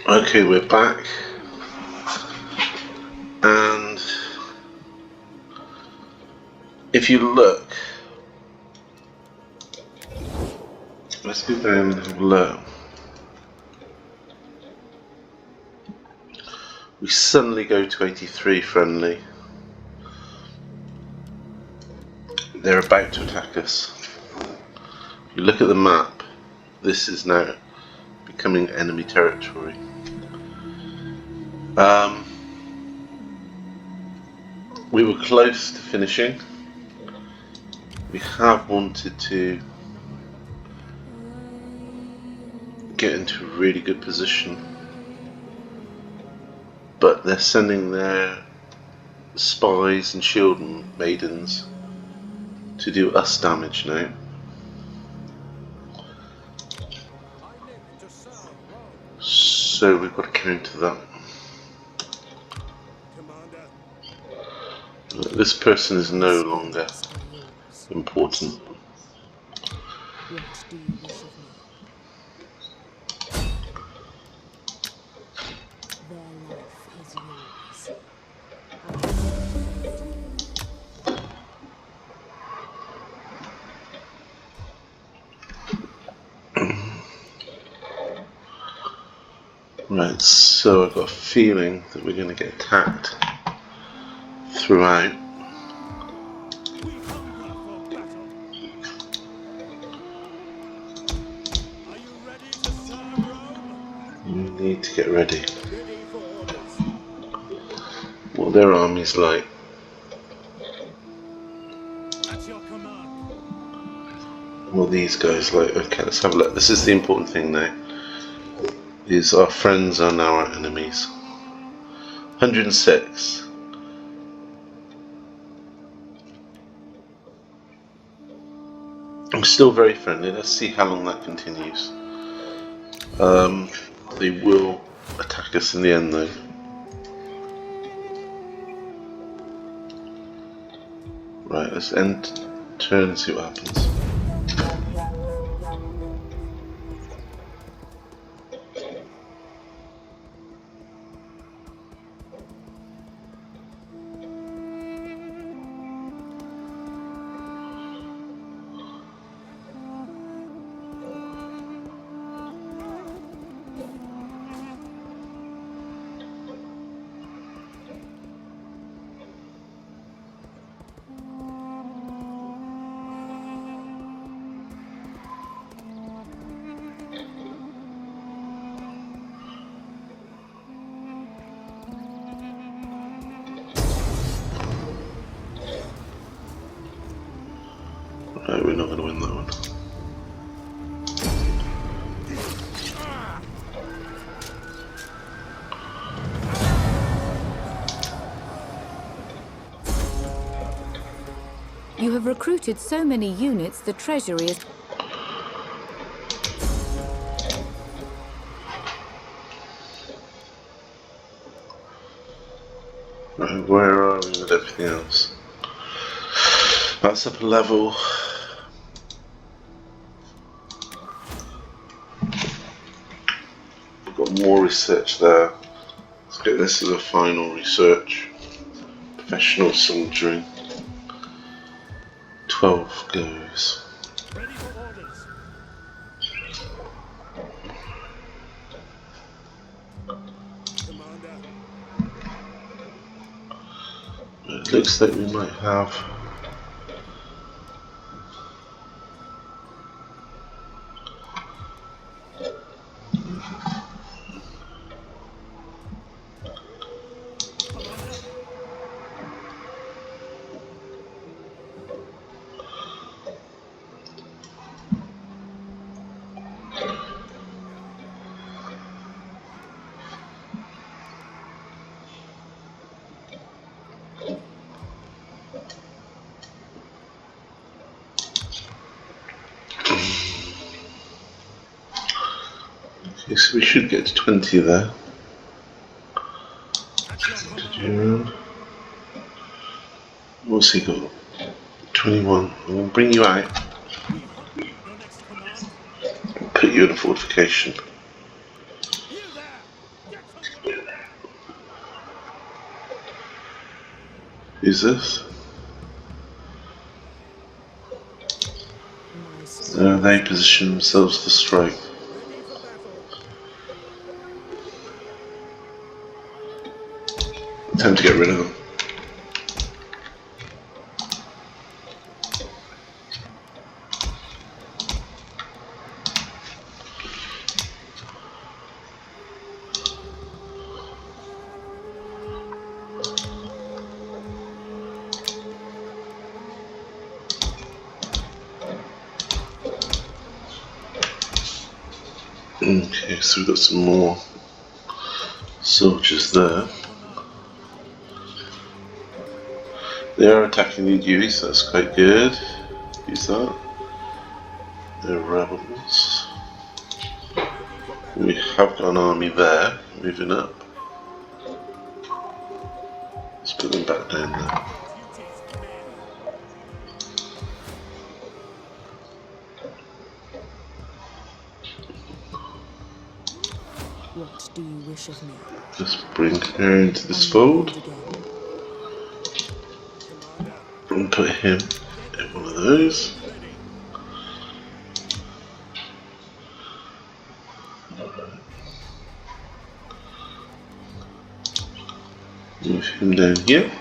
Okay, we're back, and if you look, let's go down and have a look. We suddenly go to 83 friendly. They're about to attack us. If you look at the map, this is now becoming enemy territory. We were close to finishing. We have wanted to get into a really good position, but they're sending their spies and shield maidens to do us damage now. So we've got to counter that. This person is no longer important. What do you wish of me? Their life is yours. Right, so I've got a feeling that we're going to get attacked throughout. You need to get ready. What are their armies like? What are these guys like? Okay, let's have a look. This is the important thing now. Is our friends are now our enemies. 106. I'm still very friendly. Let's see how long that continues. They will attack us in the end though. Right, let's end turn and see what happens. No, we're not going to win that one. You have recruited so many units, the treasury is... Right, where are we with everything else? That's up a level. We've got more research there. Let's get this as a final research. Professional soldiering. 12 goes. Ready for orders. Commander. It looks like we might have okay, so we should get to 20 there. What's he got? 21. We'll bring you out. Put you in a fortification. Who's this? They position themselves to strike. Time to get rid of them. Okay, so we've got some more soldiers there. They are attacking the Jews, that's quite good. Use that. They're rebels. We have got an army there, moving up. Let's put them back down there. What do you wish of me? Just bring her into this fold. And put him in one of those. Move him down here.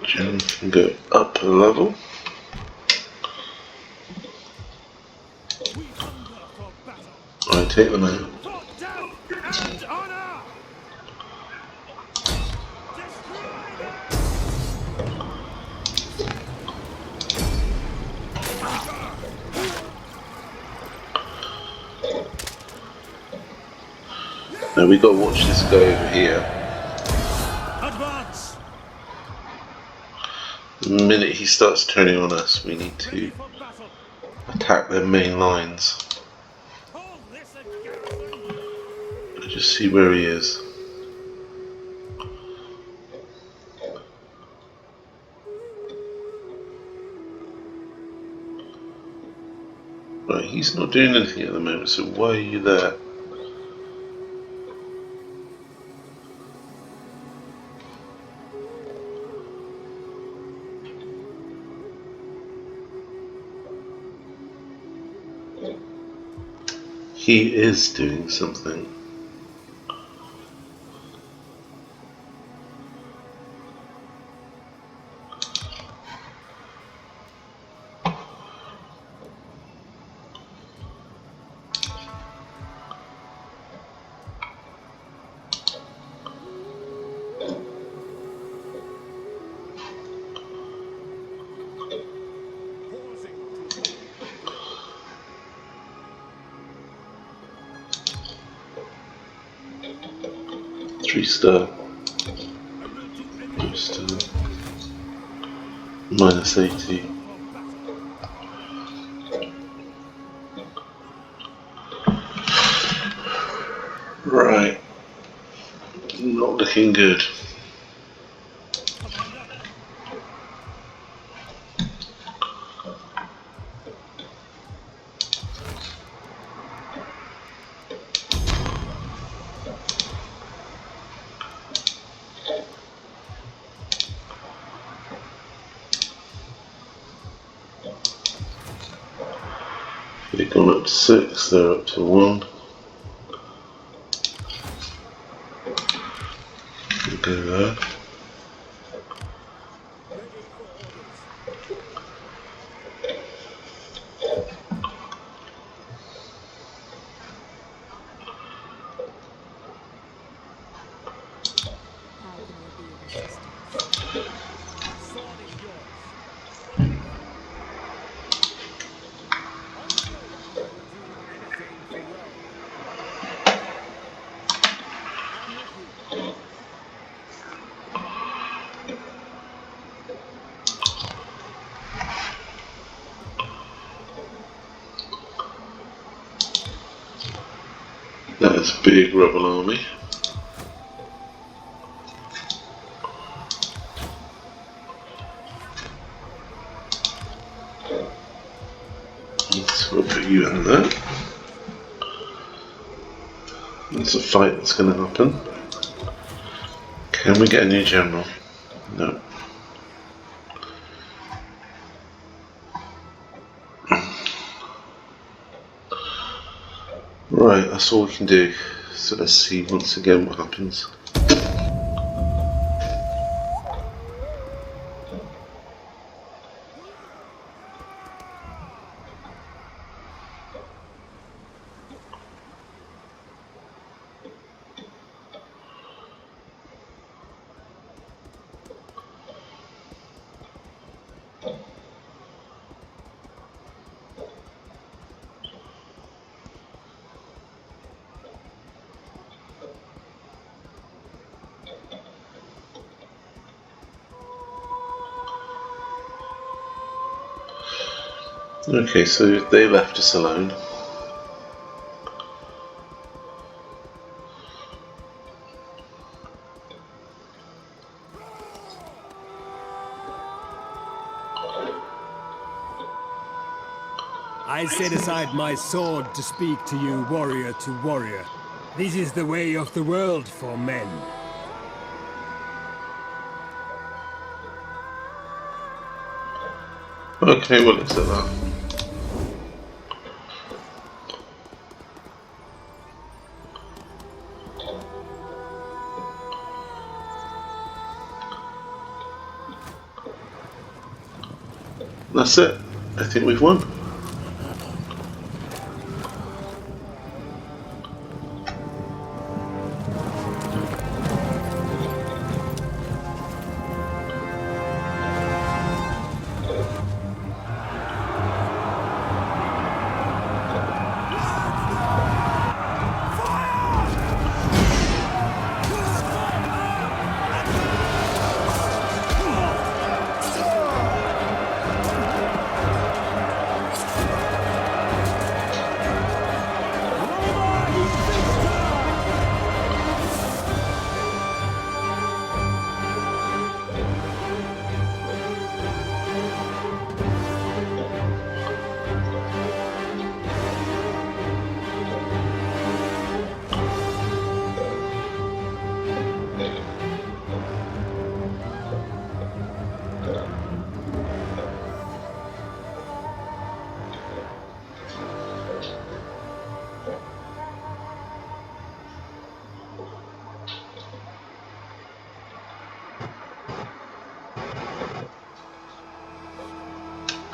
Jim can go up a level. I take them out. Now we've got to watch this guy over here. Advance. The minute he starts turning on us, we need to attack their main lines. Just see where he is. Right, he's not doing anything at the moment, so why are you there? He is doing something. Three-star. Minus 80. Right. Not looking good. They've gone up to 6, they're up to 1. We'll go there. That is a big rebel army. So we'll put you in there. There's a fight that's going to happen. Can we get a new general? No. Right, that's all we can do. So let's see once again what happens. Okay, so they left us alone. I set aside my sword to speak to you, warrior to warrior. This is the way of the world for men. Okay, we'll accept that. That's it. I think we've won.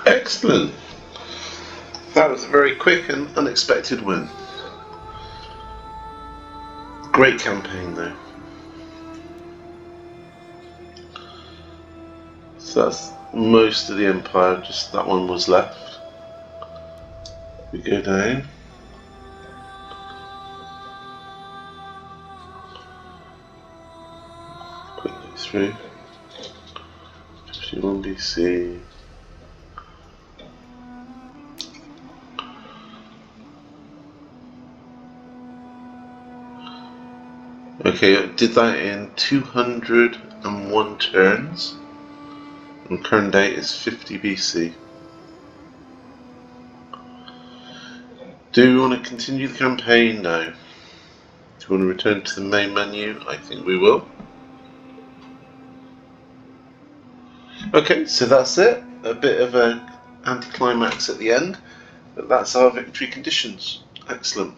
Excellent. That was a very quick and unexpected win. Great campaign though. So that's most of the empire, just that one was left. We go down. Quickly through. 51 BC. Okay, I did that in 201 turns. And current date is 50 BC. Do we want to continue the campaign now? Do we want to return to the main menu? I think we will. Okay, so that's it. A bit of an anticlimax at the end, but that's our victory conditions. Excellent.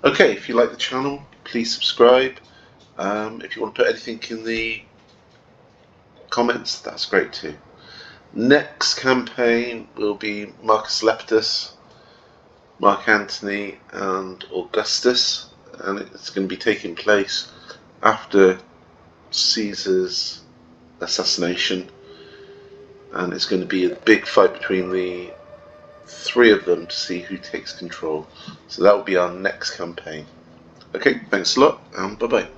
Okay, if you like the channel, please subscribe. If you want to put anything in the comments, that's great too. Next campaign will be Marcus Leptus, Mark Antony and Augustus, and it's going to be taking place after Caesar's assassination, and it's going to be a big fight between the three of them to see who takes control. So that will be our next campaign. Okay, thanks a lot and bye bye.